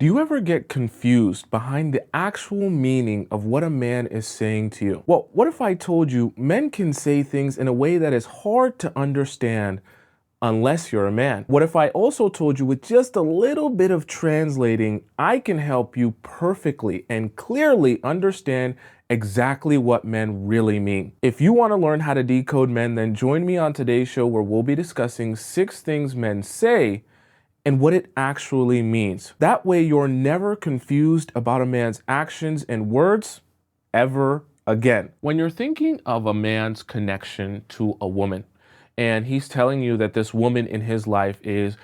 Do you ever get confused behind the actual meaning of what a man is saying to you? Well, what if I told you men can say things in a way that is hard to understand unless you're a man? What if I also told you with just a little bit of translating, I can help you perfectly and clearly understand exactly what men really mean? If you want to learn how to decode men, then join me on today's show where we'll be discussing 6 things men say and what it actually means. That way, you're never confused about a man's actions and words ever again. When you're thinking of a man's connection to a woman, and he's telling you that this woman in his life is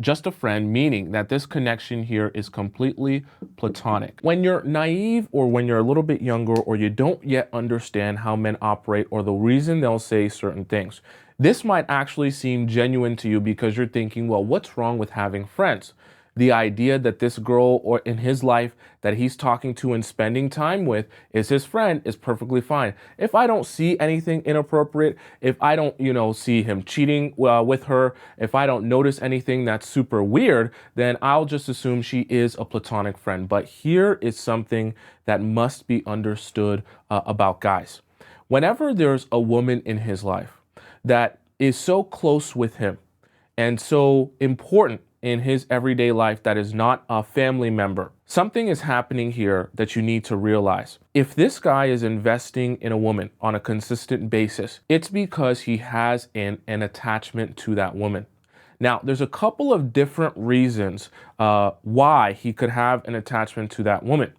just a friend, meaning that this connection here is completely platonic. When you're naive or when you're a little bit younger or you don't yet understand how men operate or the reason they'll say certain things, this might actually seem genuine to you because you're thinking, well, what's wrong with having friends? The idea that this girl or in his life that he's talking to and spending time with is his friend is perfectly fine. If I don't see anything inappropriate, if I don't, see him cheating with her, if I don't notice anything that's super weird, then I'll just assume she is a platonic friend. But here is something that must be understood about guys. Whenever there's a woman in his life that is so close with him and so important in his everyday life that is not a family member, something is happening here that you need to realize. If this guy is investing in a woman on a consistent basis, it's because he has an attachment to that woman. Now, there's a couple of different reasons why he could have an attachment to that woman.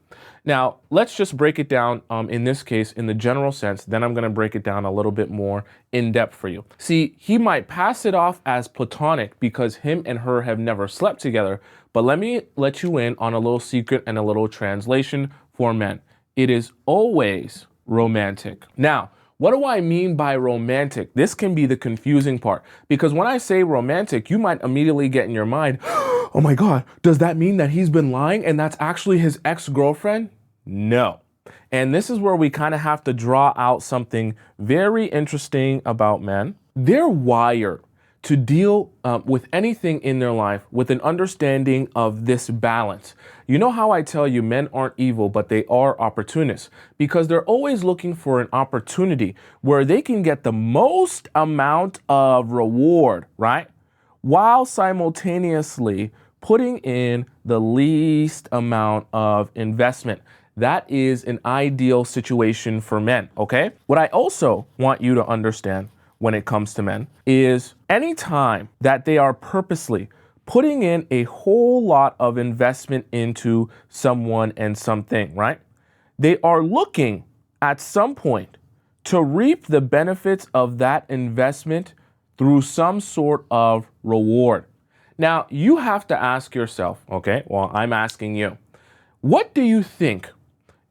Now, let's just break it down in this case in the general sense. Then I'm going to break it down a little bit more in depth for you. See, he might pass it off as platonic because him and her have never slept together. But let me let you in on a little secret and a little translation for men. It is always romantic. Now, what do I mean by romantic? This can be the confusing part because when I say romantic, you might immediately get in your mind, oh my God, does that mean that he's been lying and that's actually his ex-girlfriend? No. And this is where we kind of have to draw out something very interesting about men. They're wired to deal with anything in their life with an understanding of this balance. You know how I tell you men aren't evil, but they are opportunists because they're always looking for an opportunity where they can get the most amount of reward, right? While simultaneously putting in the least amount of investment. That is an ideal situation for men, okay? What I also want you to understand when it comes to men is anytime that they are purposely putting in a whole lot of investment into someone and something, right? They are looking at some point to reap the benefits of that investment through some sort of reward. Now, you have to ask yourself, okay, well, I'm asking you, what do you think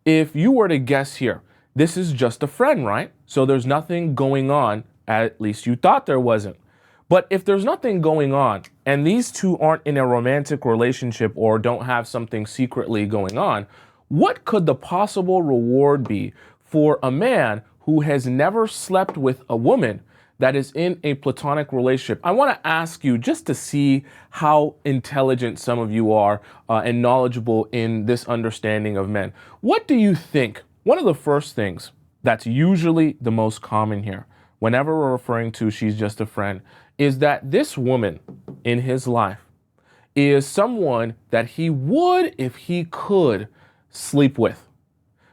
if you were to guess here? This is just a friend, right? So there's nothing going on. At least you thought there wasn't. But if there's nothing going on and these two aren't in a romantic relationship or don't have something secretly going on, what could the possible reward be for a man who has never slept with a woman that is in a platonic relationship? I want to ask you just to see how intelligent some of you are and knowledgeable in this understanding of men. What do you think? One of the first things that's usually the most common here, whenever we're referring to she's just a friend, is that this woman in his life is someone that he would, if he could, sleep with.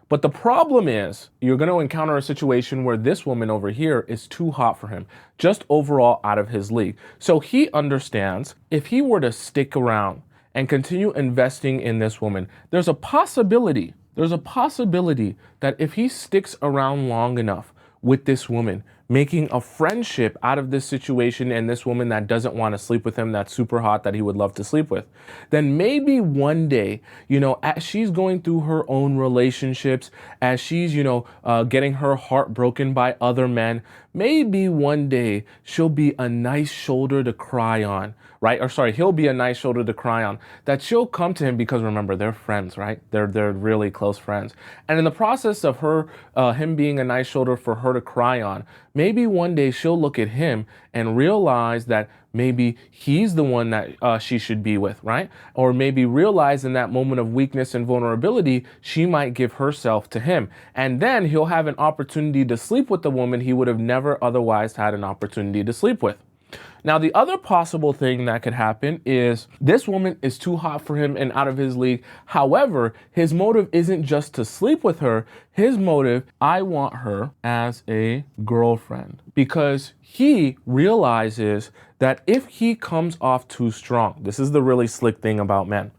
But the problem is you're going to encounter a situation where this woman over here is too hot for him, just overall out of his league. So he understands if he were to stick around and continue investing in this woman, there's a possibility that if he sticks around long enough with this woman, making a friendship out of this situation and this woman that doesn't want to sleep with him, that's super hot, that he would love to sleep with, then maybe one day, as she's going through her own relationships, as she's, getting her heart broken by other men, maybe one day she'll be a nice shoulder to cry on, right? Or sorry, he'll be a nice shoulder to cry on, that she'll come to him because remember, they're friends, right? They're really close friends. And in the process of him being a nice shoulder for her to cry on, maybe one day she'll look at him and realize that maybe he's the one that she should be with, right? Or maybe realize in that moment of weakness and vulnerability, she might give herself to him. And then he'll have an opportunity to sleep with the woman he would have never otherwise had an opportunity to sleep with. Now, the other possible thing that could happen is this woman is too hot for him and out of his league. However, his motive isn't just to sleep with her. His motive, I want her as a girlfriend, because he realizes that if he comes off too strong, this is the really slick thing about men.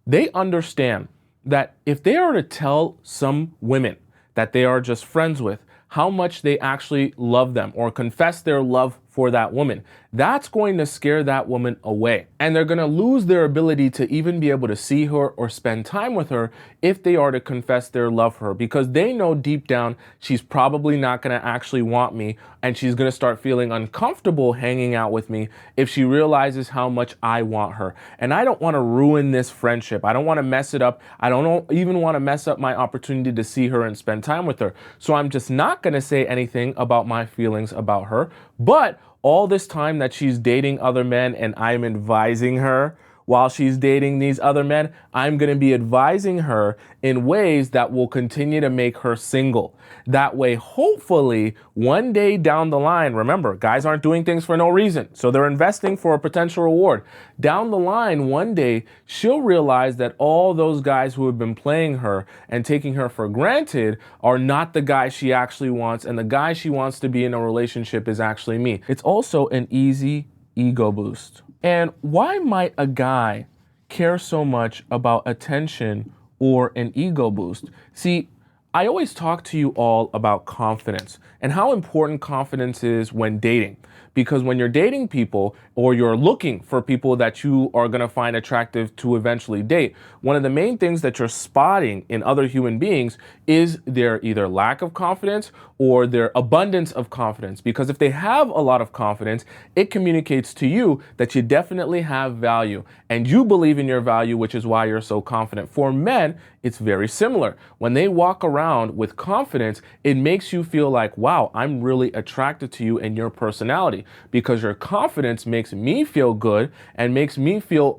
They understand that if they are to tell some women that they are just friends with how much they actually love them or confess their love for that woman, that's going to scare that woman away. And they're going to lose their ability to even be able to see her or spend time with her if they are to confess their love for her, because they know deep down she's probably not going to actually want me, and she's going to start feeling uncomfortable hanging out with me if she realizes how much I want her. And I don't want to ruin this friendship. I don't want to mess it up. I don't even want to mess up my opportunity to see her and spend time with her. So I'm just not going to say anything about my feelings about her. But all this time that she's dating other men and I'm advising her while she's dating these other men, I'm going to be advising her in ways that will continue to make her single. That way, hopefully, one day down the line, remember, guys aren't doing things for no reason, so they're investing for a potential reward. Down the line, one day, she'll realize that all those guys who have been playing her and taking her for granted are not the guy she actually wants, and the guy she wants to be in a relationship is actually me. It's also an easy ego boost. And why might a guy care so much about attention or an ego boost? See, I always talk to you all about confidence and how important confidence is when dating. Because when you're dating people or you're looking for people that you are going to find attractive to eventually date, one of the main things that you're spotting in other human beings is their either lack of confidence or their abundance of confidence. Because if they have a lot of confidence, it communicates to you that you definitely have value and you believe in your value, which is why you're so confident. For men, it's very similar. When they walk around with confidence, it makes you feel like, wow, I'm really attracted to you and your personality, because your confidence makes me feel good and makes me feel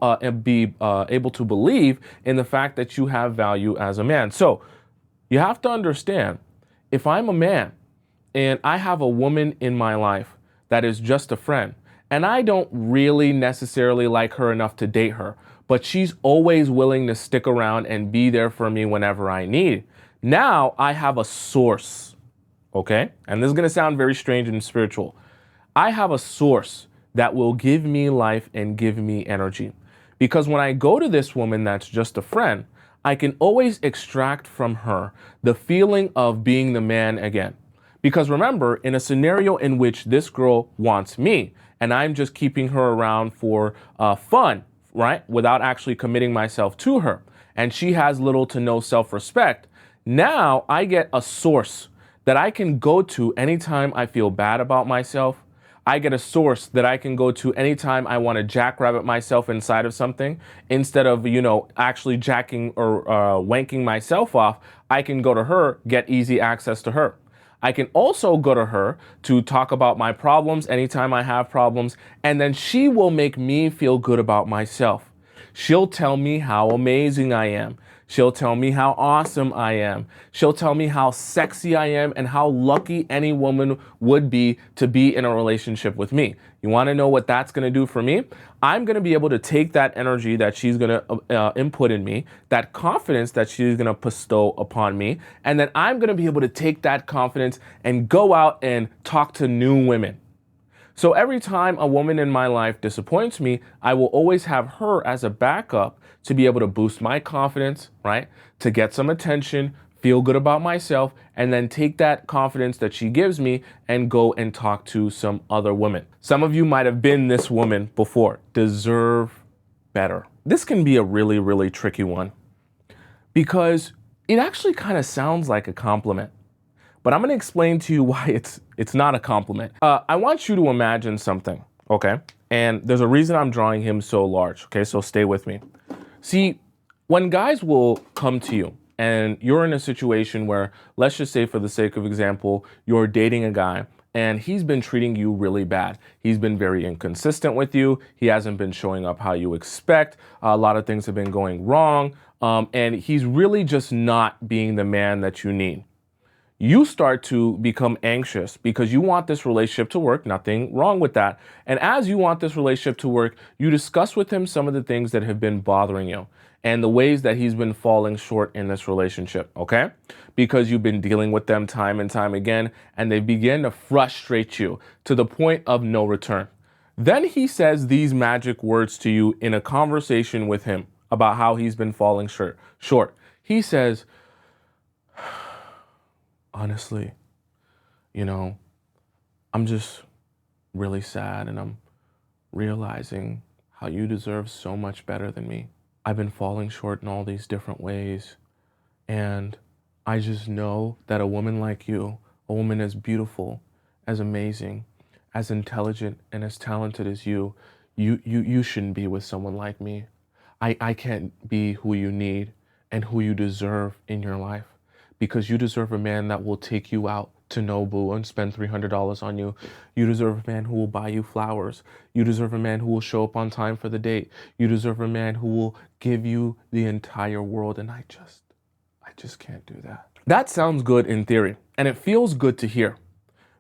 able to believe in the fact that you have value as a man. So you have to understand, if I'm a man and I have a woman in my life that is just a friend, and I don't really necessarily like her enough to date her, but she's always willing to stick around and be there for me whenever I need. Now I have a source, okay? And this is going to sound very strange and spiritual. I have a source that will give me life and give me energy. Because when I go to this woman that's just a friend, I can always extract from her the feeling of being the man again. Because remember, in a scenario in which this girl wants me and I'm just keeping her around for fun, right, without actually committing myself to her, and she has little to no self-respect, now I get a source that I can go to anytime I feel bad about myself. I get a source that I can go to anytime I want to jackrabbit myself inside of something. Instead of, actually jacking or wanking myself off, I can go to her, get easy access to her. I can also go to her to talk about my problems anytime I have problems, and then she will make me feel good about myself. She'll tell me how amazing I am. She'll tell me how awesome I am. She'll tell me how sexy I am and how lucky any woman would be to be in a relationship with me. You want to know what that's going to do for me? I'm going to be able to take that energy that she's going to input in me, that confidence that she's going to bestow upon me, and then I'm going to be able to take that confidence and go out and talk to new women. So every time a woman in my life disappoints me, I will always have her as a backup to be able to boost my confidence, right? To get some attention, feel good about myself, and then take that confidence that she gives me and go and talk to some other women. Some of you might have been this woman before. Deserve better. This can be a really, really tricky one because it actually kind of sounds like a compliment. But I'm going to explain to you why it's not a compliment. I want you to imagine something, okay? And there's a reason I'm drawing him so large, okay? So stay with me. See, when guys will come to you and you're in a situation where, let's just say for the sake of example, you're dating a guy and he's been treating you really bad. He's been very inconsistent with you. He hasn't been showing up how you expect. A lot of things have been going wrong, and he's really just not being the man that you need. You start to become anxious because you want this relationship to work. Nothing wrong with that. And as you want this relationship to work, you discuss with him some of the things that have been bothering you and the ways that he's been falling short in this relationship, okay? Because you've been dealing with them time and time again, and they begin to frustrate you to the point of no return. Then he says these magic words to you in a conversation with him about how he's been falling short. He says, honestly, I'm just really sad, and I'm realizing how you deserve so much better than me. I've been falling short in all these different ways, and I just know that a woman like you, a woman as beautiful, as amazing, as intelligent, and as talented as you shouldn't be with someone like me. I can't be who you need and who you deserve in your life, because you deserve a man that will take you out to Nobu and spend $300 on you. You deserve a man who will buy you flowers. You deserve a man who will show up on time for the date. You deserve a man who will give you the entire world. And I just can't do that. That sounds good in theory, and it feels good to hear,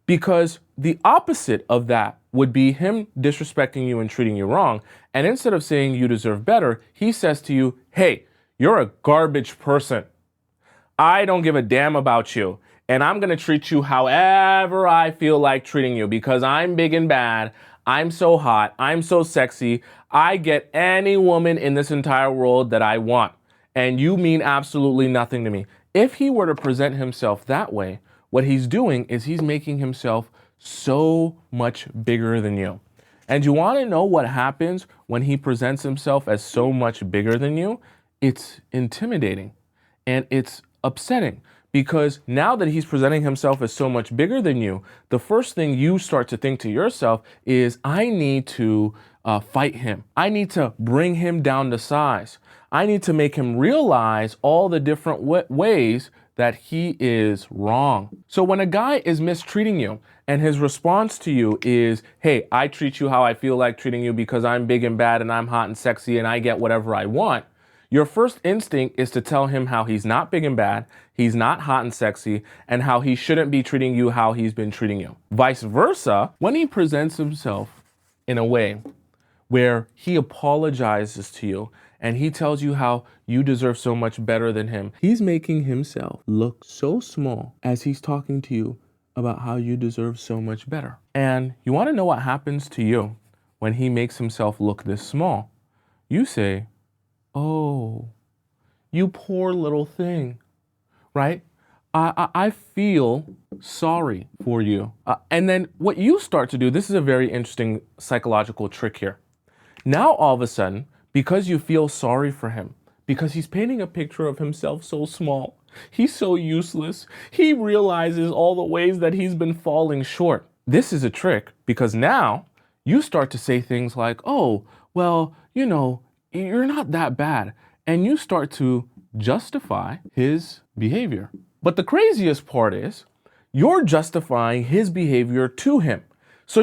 because the opposite of that would be him disrespecting you and treating you wrong. And instead of saying you deserve better, he says to you, hey, you're a garbage person. I don't give a damn about you, and I'm going to treat you however I feel like treating you, because I'm big and bad. I'm so hot. I'm so sexy. I get any woman in this entire world that I want, and you mean absolutely nothing to me. If he were to present himself that way, what he's doing is he's making himself so much bigger than you. And you want to know what happens when he presents himself as so much bigger than you? It's intimidating, and it's upsetting, because now that he's presenting himself as so much bigger than you, the first thing you start to think to yourself is, I need to fight him. I need to bring him down to size. I need to make him realize all the different ways that he is wrong. So when a guy is mistreating you and his response to you is, hey, I treat you how I feel like treating you because I'm big and bad and I'm hot and sexy and I get whatever I want, your first instinct is to tell him how he's not big and bad, he's not hot and sexy, and how he shouldn't be treating you how he's been treating you. Vice versa, when he presents himself in a way where he apologizes to you and he tells you how you deserve so much better than him, he's making himself look so small as he's talking to you about how you deserve so much better. And you want to know what happens to you when he makes himself look this small? You say, oh, you poor little thing, right? I feel sorry for you. And then what you start to do, this is a very interesting psychological trick here. Now, all of a sudden, because you feel sorry for him, because he's painting a picture of himself so small, he's so useless, he realizes all the ways that he's been falling short. This is a trick, because now you start to say things like, oh, well, you're not that bad. And you start to justify his behavior. But the craziest part is you're justifying his behavior to him. So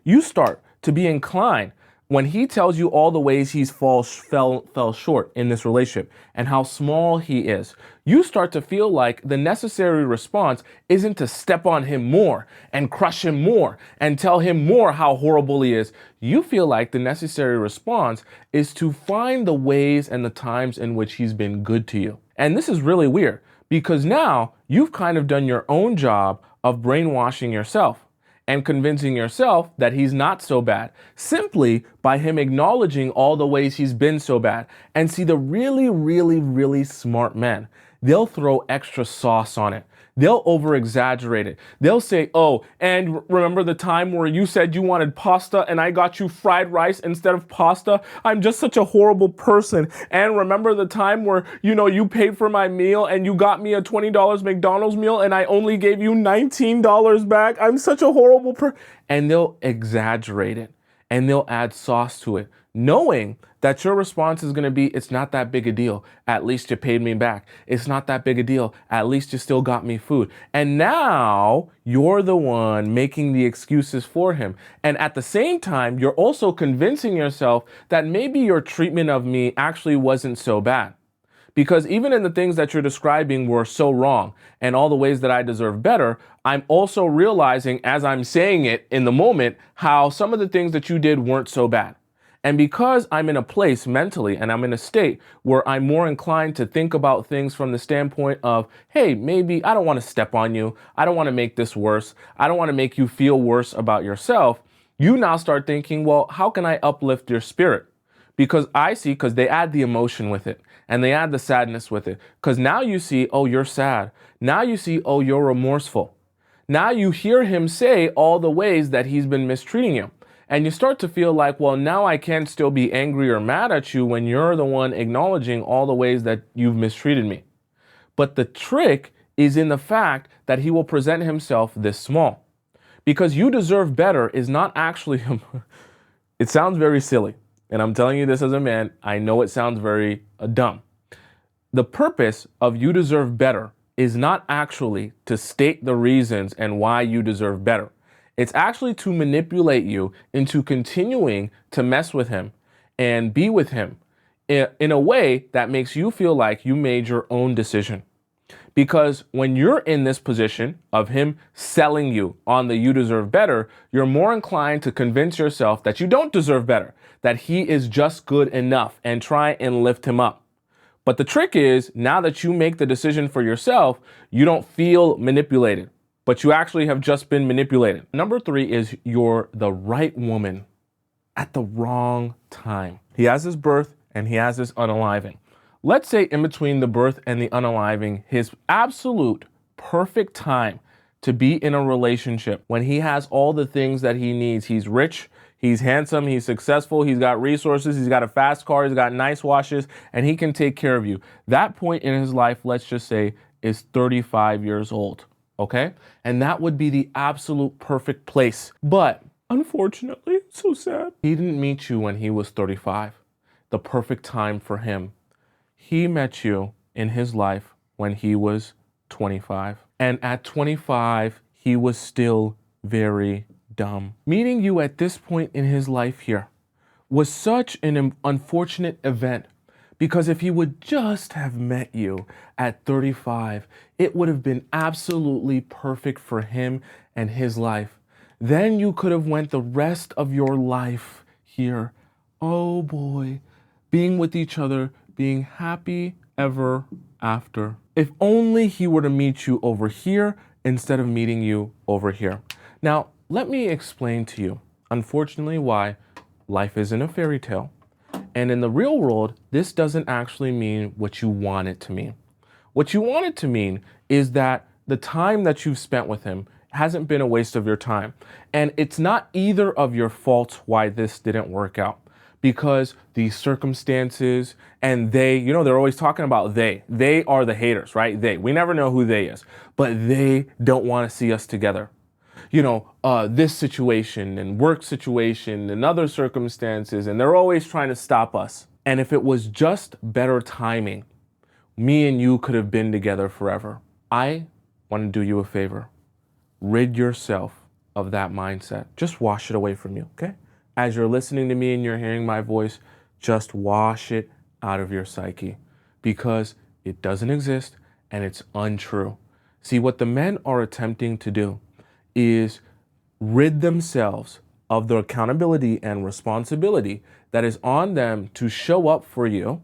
you start to be inclined, when he tells you all the ways he's fell short in this relationship and how small he is, you start to feel like the necessary response isn't to step on him more and crush him more and tell him more how horrible he is. You feel like the necessary response is to find the ways and the times in which he's been good to you. And this is really weird, because now you've kind of done your own job of brainwashing yourself and convincing yourself that he's not so bad, simply by him acknowledging all the ways he's been so bad. And see, the really, really, really smart men, they'll throw extra sauce on it. They'll over-exaggerate it. They'll say, oh, and remember the time where you said you wanted pasta and I got you fried rice instead of pasta? I'm just such a horrible person. And remember the time where, you paid for my meal and you got me a $20 McDonald's meal and I only gave you $19 back? I'm such a horrible person. And they'll exaggerate it. and they'll add sauce to it, knowing that your response is going to be, it's not that big a deal. At least you paid me back. It's not that big a deal. At least you still got me food. And now you're the one making the excuses for him. And at the same time, you're also convincing yourself that maybe your treatment of me actually wasn't so bad. Because even in the things that you're describing were so wrong and all the ways that I deserve better, I'm also realizing as I'm saying it in the moment, how some of the things that you did weren't so bad. And because I'm in a place mentally and I'm in a state where I'm more inclined to think about things from the standpoint of, hey, maybe I don't want to step on you. I don't want to make this worse. I don't want to make you feel worse about yourself. You now start thinking, well, how can I uplift your spirit? Because they add the emotion with it and they add the sadness with it. Because now you see, oh, you're sad. Now you see, oh, you're remorseful. Now you hear him say all the ways that he's been mistreating you. And you start to feel like, well, now I can't still be angry or mad at you when you're the one acknowledging all the ways that you've mistreated me. But the trick is in the fact that he will present himself this small. Because you deserve better is not actually, it sounds very silly. And I'm telling you this as a man, I know it sounds very dumb. The purpose of you deserve better is not actually to state the reasons and why you deserve better. It's actually to manipulate you into continuing to mess with him and be with him in a way that makes you feel like you made your own decision. Because when you're in this position of him selling you on the you deserve better, you're more inclined to convince yourself that you don't deserve better, that he is just good enough, and try and lift him up. But the trick is, now that you make the decision for yourself, you don't feel manipulated, but you actually have just been manipulated. Number 3 is you're the right woman at the wrong time. He has his birth and he has his unaliving. Let's say in between the birth and the unaliving, his absolute perfect time to be in a relationship when he has all the things that he needs. He's rich, he's handsome, he's successful, he's got resources, he's got a fast car, he's got nice washes, and he can take care of you. That point in his life, let's just say, is 35 years old, okay? And that would be the absolute perfect place. But unfortunately, so sad, he didn't meet you when he was 35, the perfect time for him. He met you in his life when he was 25. And at 25, he was still very dumb. Meeting you at this point in his life here was such an unfortunate event, because if he would just have met you at 35, it would have been absolutely perfect for him and his life. Then you could have went the rest of your life here, oh boy, being with each other, being happy ever after. If only he were to meet you over here instead of meeting you over here. Now, let me explain to you, unfortunately, why life isn't a fairy tale. And in the real world, this doesn't actually mean what you want it to mean. What you want it to mean is that the time that you've spent with him hasn't been a waste of your time. And it's not either of your faults why this didn't work out. Because the circumstances and they're always talking about they are the haters, right? We never know who they is, but they don't want to see us together. This situation and work situation and other circumstances, and they're always trying to stop us. And if it was just better timing, me and you could have been together forever. I want to do you a favor. Rid yourself of that mindset. Just wash it away from you, okay? As you're listening to me and you're hearing my voice, just wash it out of your psyche, because it doesn't exist and it's untrue. See, what the men are attempting to do is rid themselves of the accountability and responsibility that is on them to show up for you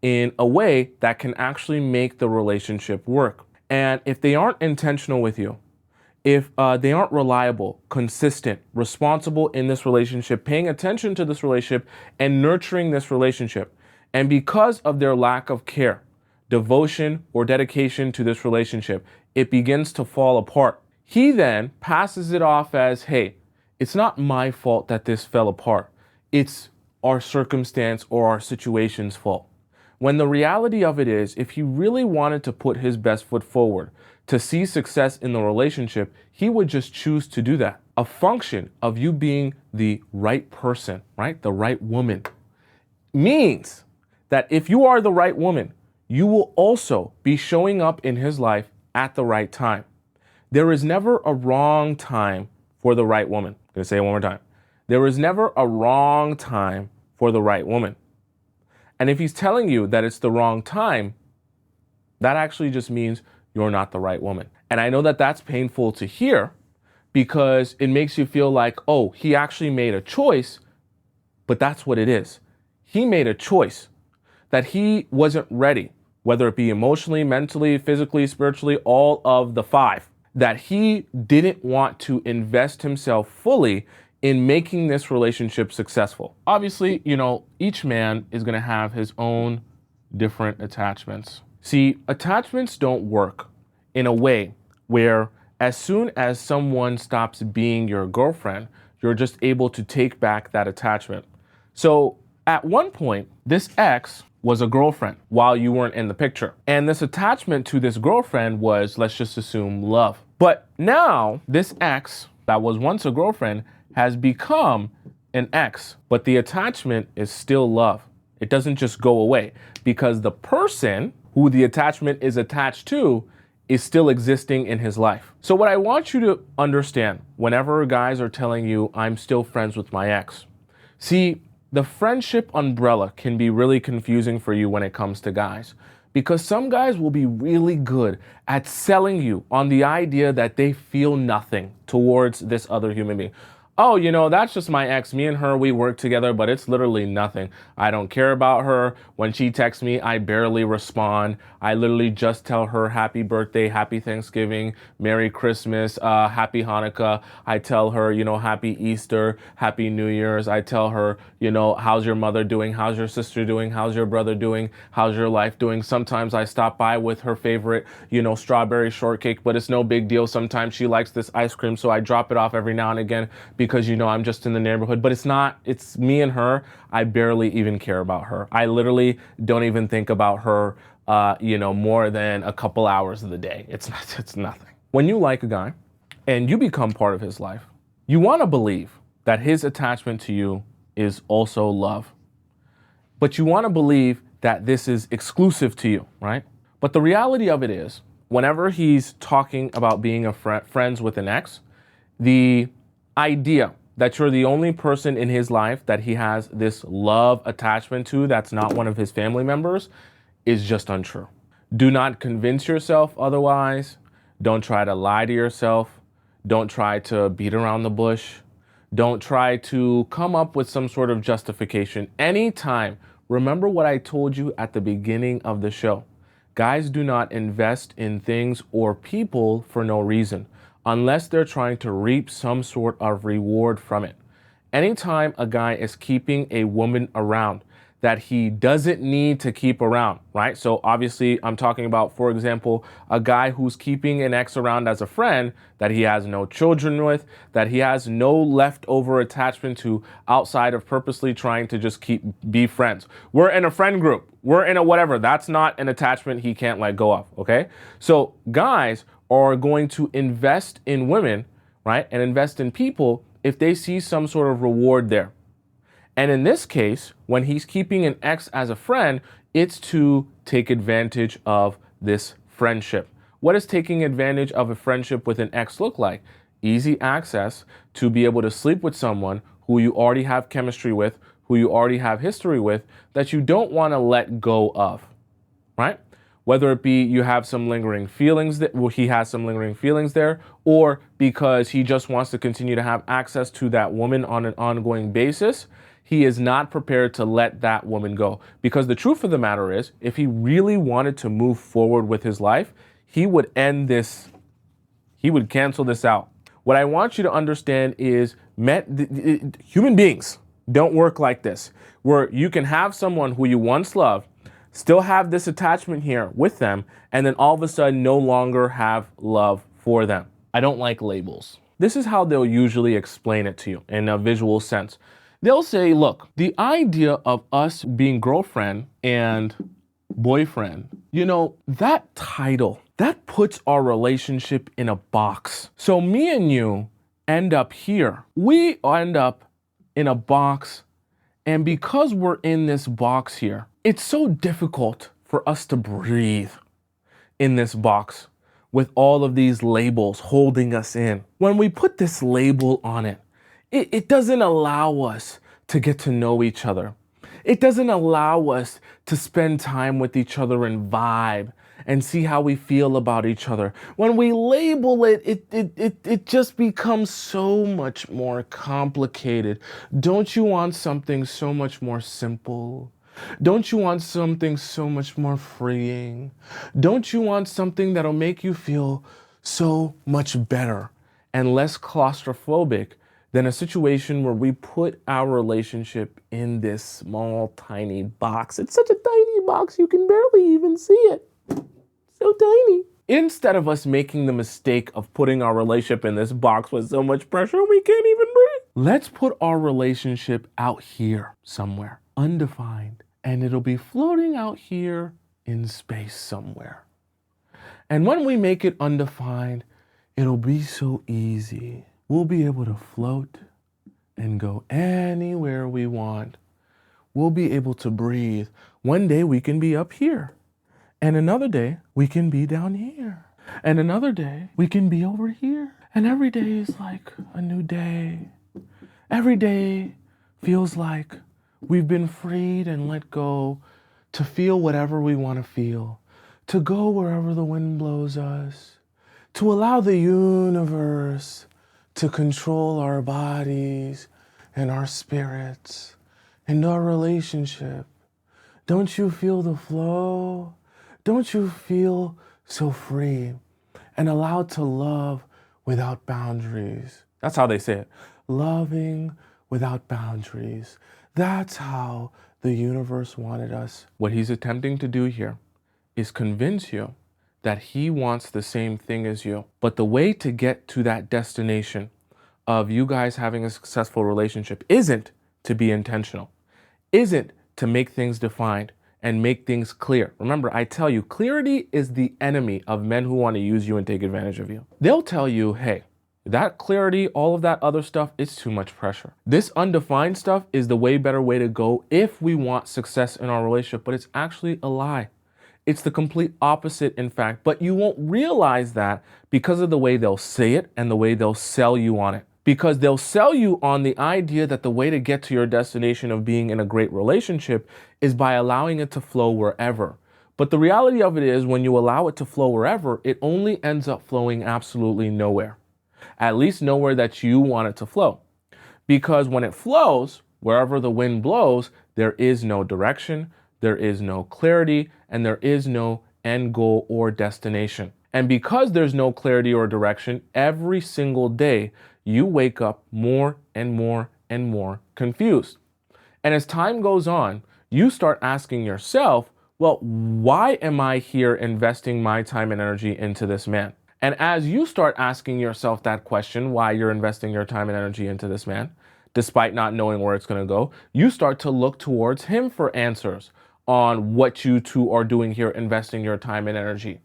in a way that can actually make the relationship work. And if they aren't intentional with you, if they aren't reliable, consistent, responsible in this relationship, paying attention to this relationship and nurturing this relationship, and because of their lack of care, devotion, or dedication to this relationship, it begins to fall apart. He then passes it off as, hey, it's not my fault that this fell apart. It's our circumstance or our situation's fault. When the reality of it is, if he really wanted to put his best foot forward, to see success in the relationship, he would just choose to do that. a function of you being the right person, right? The right woman means that if you are the right woman, you will also be showing up in his life at the right time. There is never a wrong time for the right woman. I'm going to say it one more time. There is never a wrong time for the right woman. And if he's telling you that it's the wrong time, that actually just means you're not the right woman. And I know that that's painful to hear because it makes you feel like, oh, he actually made a choice, but that's what it is. He made a choice that he wasn't ready, whether it be emotionally, mentally, physically, spiritually, all of the five, that he didn't want to invest himself fully in making this relationship successful. Obviously, each man is going to have his own different attachments. See, attachments don't work in a way where as soon as someone stops being your girlfriend, you're just able to take back that attachment. So at one point, this ex was a girlfriend while you weren't in the picture. And this attachment to this girlfriend was, let's just assume, love. But now this ex that was once a girlfriend has become an ex, but the attachment is still love. It doesn't just go away because the person who the attachment is attached to is still existing in his life. So what I want you to understand whenever guys are telling you, I'm still friends with my ex, see, the friendship umbrella can be really confusing for you when it comes to guys, because some guys will be really good at selling you on the idea that they feel nothing towards this other human being. Oh, that's just my ex. Me and her, we work together, but it's literally nothing. I don't care about her. When she texts me, I barely respond. I literally just tell her happy birthday, happy Thanksgiving, Merry Christmas, happy Hanukkah. I tell her, happy Easter, happy New Year's. I tell her, how's your mother doing? How's your sister doing? How's your brother doing? How's your life doing? Sometimes I stop by with her favorite, strawberry shortcake, but it's no big deal. Sometimes she likes this ice cream, so I drop it off every now and again because, I'm just in the neighborhood, but it's me and her. I barely even care about her. I literally don't even think about her, more than a couple hours of the day. It's nothing. When you like a guy and you become part of his life, you want to believe that his attachment to you is also love. But you want to believe that this is exclusive to you, right? But the reality of it is, whenever he's talking about being friends with an ex, the idea that you're the only person in his life that he has this love attachment to that's not one of his family members is just untrue. Do not convince yourself otherwise. Don't try to lie to yourself. Don't try to beat around the bush. Don't try to come up with some sort of justification. Anytime, remember what I told you at the beginning of the show. Guys do not invest in things or people for no reason, unless they're trying to reap some sort of reward from it. Anytime a guy is keeping a woman around that he doesn't need to keep around, right? So obviously I'm talking about, for example, a guy who's keeping an ex around as a friend that he has no children with, that he has no leftover attachment to outside of purposely trying to just be friends. We're in a friend group. We're in a whatever. That's not an attachment he can't let go of, okay? So guys are going to invest in women, right? And invest in people if they see some sort of reward there. And in this case, when he's keeping an ex as a friend, it's to take advantage of this friendship. What does taking advantage of a friendship with an ex look like? Easy access to be able to sleep with someone who you already have chemistry with, who you already have history with, that you don't want to let go of, right? Whether it be you have some lingering feelings he has some lingering feelings there, or because he just wants to continue to have access to that woman on an ongoing basis, he is not prepared to let that woman go. Because the truth of the matter is, if he really wanted to move forward with his life, he would he would cancel this out. What I want you to understand is human beings don't work like this, where you can have someone who you once loved, still have this attachment here with them, and then all of a sudden no longer have love for them. I don't like labels. This is how they'll usually explain it to you in a visual sense. They'll say, look, the idea of us being girlfriend and boyfriend, that title, that puts our relationship in a box. So me and you end up here. We end up in a box, and because we're in this box here, it's so difficult for us to breathe in this box with all of these labels holding us in. When we put this label on it, it doesn't allow us to get to know each other. It doesn't allow us to spend time with each other and vibe and see how we feel about each other. When we label it, it just becomes so much more complicated. Don't you want something so much more simple? Don't you want something so much more freeing? Don't you want something that'll make you feel so much better and less claustrophobic than a situation where we put our relationship in this small, tiny box? It's such a tiny box, you can barely even see it. So tiny. Instead of us making the mistake of putting our relationship in this box with so much pressure we can't even breathe, let's put our relationship out here somewhere, undefined, and it'll be floating out here in space somewhere. And when we make it undefined, it'll be so easy. We'll be able to float and go anywhere we want. We'll be able to breathe. One day we can be up here. And another day, we can be down here. And another day, we can be over here. And every day is like a new day. Every day feels like we've been freed and let go to feel whatever we want to feel, to go wherever the wind blows us, to allow the universe to control our bodies and our spirits and our relationship. Don't you feel the flow? Don't you feel so free and allowed to love without boundaries? That's how they say it. Loving without boundaries. That's how the universe wanted us. What he's attempting to do here is convince you that he wants the same thing as you. But the way to get to that destination of you guys having a successful relationship isn't to be intentional, isn't to make things defined and make things clear. Remember, I tell you, clarity is the enemy of men who want to use you and take advantage of you. They'll tell you, hey, that clarity, all of that other stuff, it's too much pressure. This undefined stuff is the way better way to go if we want success in our relationship, but it's actually a lie. It's the complete opposite, in fact, but you won't realize that because of the way they'll say it and the way they'll sell you on it. Because they'll sell you on the idea that the way to get to your destination of being in a great relationship is by allowing it to flow wherever. But the reality of it is, when you allow it to flow wherever, it only ends up flowing absolutely nowhere. At least nowhere that you want it to flow. Because when it flows, wherever the wind blows, there is no direction, there is no clarity, and there is no end goal or destination. And because there's no clarity or direction, every single day, you wake up more and more and more confused. And as time goes on, you start asking yourself, well, why am I here investing my time and energy into this man? And as you start asking yourself that question, why you're investing your time and energy into this man, despite not knowing where it's going to go, you start to look towards him for answers on what you two are doing here, investing your time and energy.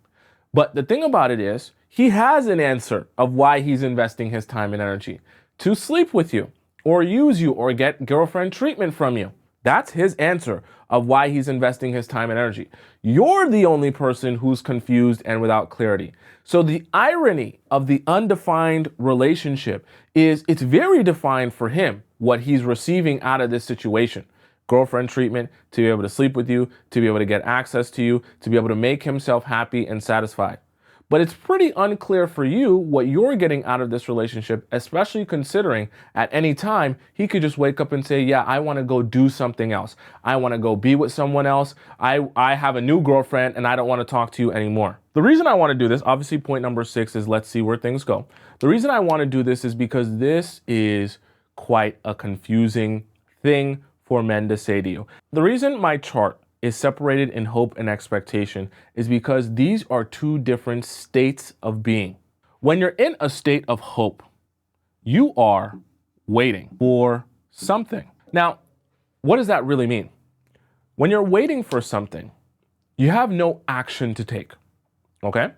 But the thing about it is, he has an answer of why he's investing his time and energy: to sleep with you, or use you, or get girlfriend treatment from you. That's his answer of why he's investing his time and energy. You're the only person who's confused and without clarity. So the irony of the undefined relationship is it's very defined for him, what he's receiving out of this situation. Girlfriend treatment, to be able to sleep with you, to be able to get access to you, to be able to make himself happy and satisfied. But it's pretty unclear for you what you're getting out of this relationship, especially considering at any time he could just wake up and say, yeah, I want to go do something else. I want to go be with someone else. I have a new girlfriend and I don't want to talk to you anymore. The reason I want to do this, obviously point number 6 is let's see where things go. The reason I want to do this is because this is quite a confusing thing for men to say to you. The reason my chart is separated in hope and expectation is because these are two different states of being. When you're in a state of hope, you are waiting for something. Now, what does that really mean? When you're waiting for something, you have no action to take, okay?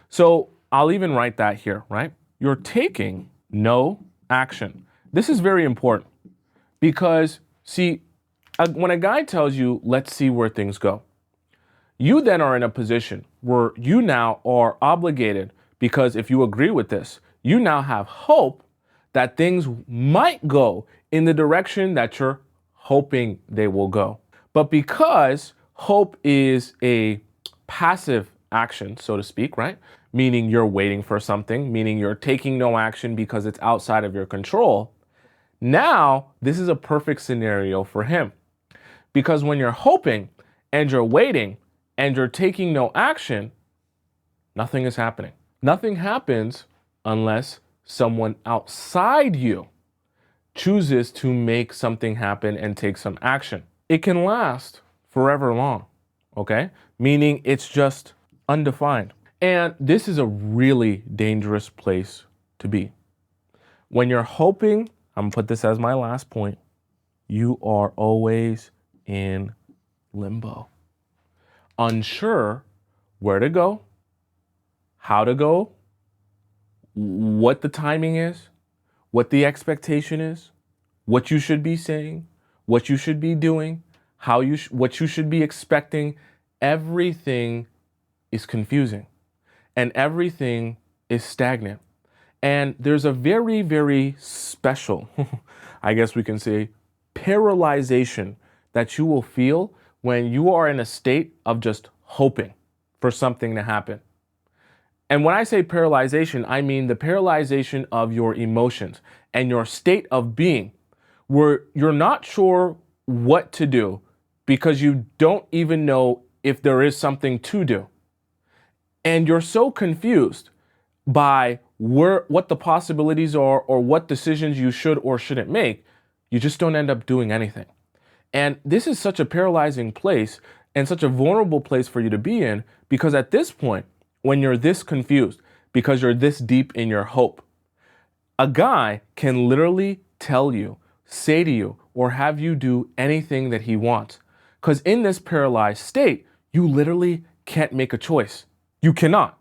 So I'll even write that here, right? You're taking no action. This is very important because, see, when a guy tells you, let's see where things go, you then are in a position where you now are obligated, because if you agree with this, you now have hope that things might go in the direction that you're hoping they will go. But because hope is a passive action, so to speak, right? Meaning you're waiting for something, meaning you're taking no action because it's outside of your control. Now, this is a perfect scenario for him. Because when you're hoping and you're waiting and you're taking no action, nothing is happening. Nothing happens unless someone outside you chooses to make something happen and take some action. It can last forever long, okay? Meaning it's just undefined. And this is a really dangerous place to be. When you're hoping, I'm gonna put this as my last point, you are always in limbo. Unsure where to go, how to go, what the timing is, what the expectation is, what you should be saying, what you should be doing, what you should be expecting. Everything is confusing and everything is stagnant. And there's a very, very special, I guess we can say, paralyzation that you will feel when you are in a state of just hoping for something to happen. And when I say paralyzation, I mean the paralyzation of your emotions and your state of being, where you're not sure what to do because you don't even know if there is something to do. And you're so confused by what the possibilities are or what decisions you should or shouldn't make, you just don't end up doing anything. And this is such a paralyzing place and such a vulnerable place for you to be in, because at this point, when you're this confused, because you're this deep in your hope, a guy can literally tell you, say to you, or have you do anything that he wants. Because in this paralyzed state, you literally can't make a choice. You cannot,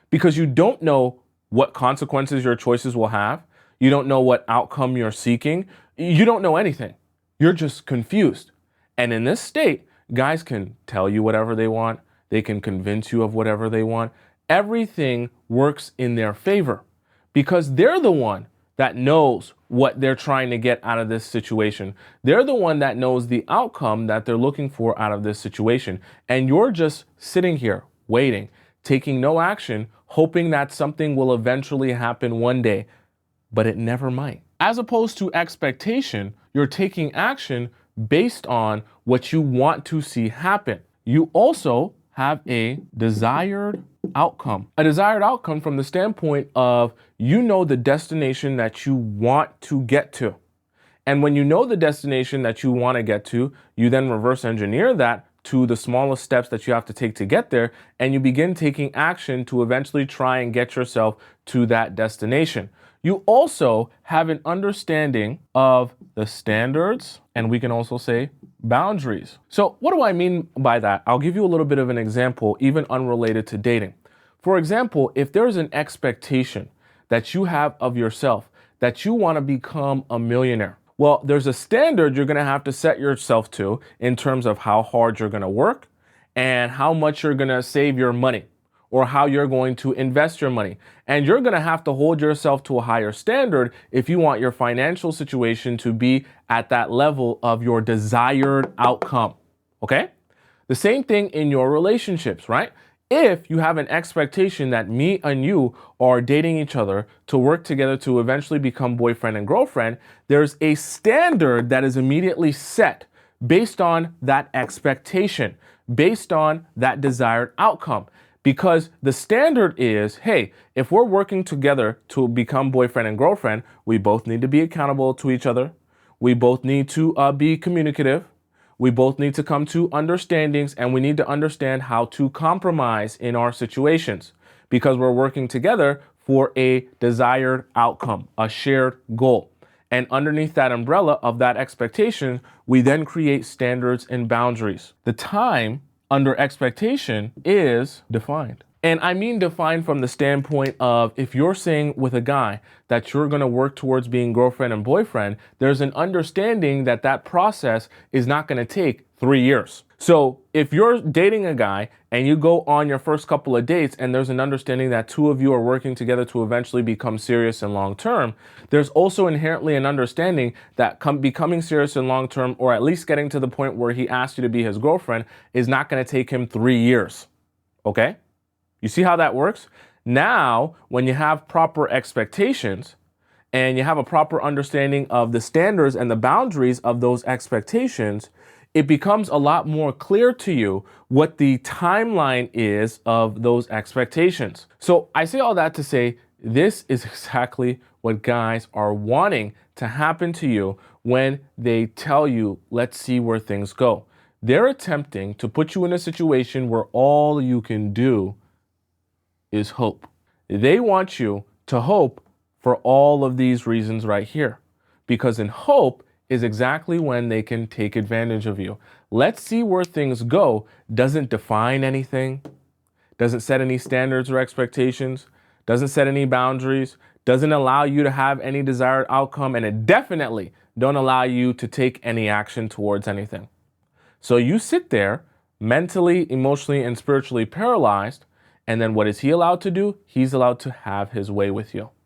because you don't know what consequences your choices will have. You don't know what outcome you're seeking. You don't know anything. You're just confused. And in this state, guys can tell you whatever they want. They can convince you of whatever they want. Everything works in their favor because they're the one that knows what they're trying to get out of this situation. They're the one that knows the outcome that they're looking for out of this situation. And you're just sitting here waiting, taking no action, hoping that something will eventually happen one day, but it never might. As opposed to expectation, you're taking action based on what you want to see happen. You also have a desired outcome. A desired outcome from the standpoint of you know the destination that you want to get to. And when you know the destination that you want to get to, you then reverse engineer that to the smallest steps that you have to take to get there, and you begin taking action to eventually try and get yourself to that destination. You also have an understanding of the standards, and we can also say boundaries. So what do I mean by that? I'll give you a little bit of an example, even unrelated to dating. For example, if there's an expectation that you have of yourself, that you want to become a millionaire, well, there's a standard you're going to have to set yourself to in terms of how hard you're going to work and how much you're going to save your money, or how you're going to invest your money. And you're going to have to hold yourself to a higher standard if you want your financial situation to be at that level of your desired outcome. Okay? The same thing in your relationships, right? If you have an expectation that me and you are dating each other to work together to eventually become boyfriend and girlfriend, there's a standard that is immediately set based on that expectation, based on that desired outcome. Because the standard is, hey, if we're working together to become boyfriend and girlfriend, we both need to be accountable to each other. We both need to be communicative. We both need to come to understandings, and we need to understand how to compromise in our situations, because we're working together for a desired outcome, a shared goal. And underneath that umbrella of that expectation, we then create standards and boundaries. The time under expectation is defined. And I mean defined from the standpoint of if you're saying with a guy that you're going to work towards being girlfriend and boyfriend, there's an understanding that that process is not going to take 3 years. So if you're dating a guy and you go on your first couple of dates and there's an understanding that two of you are working together to eventually become serious and long term, there's also inherently an understanding that becoming serious and long term, or at least getting to the point where he asks you to be his girlfriend, is not going to take him 3 years. Okay? You see how that works? Now, when you have proper expectations and you have a proper understanding of the standards and the boundaries of those expectations, it becomes a lot more clear to you what the timeline is of those expectations. So I say all that to say, this is exactly what guys are wanting to happen to you when they tell you, let's see where things go. They're attempting to put you in a situation where all you can do is hope. They want you to hope for all of these reasons right here, because in hope is exactly when they can take advantage of you. Let's see where things go doesn't define anything, doesn't set any standards or expectations, doesn't set any boundaries, doesn't allow you to have any desired outcome, and it definitely don't allow you to take any action towards anything. So you sit there mentally, emotionally, and spiritually paralyzed, and then what is he allowed to do? He's allowed to have his way with you.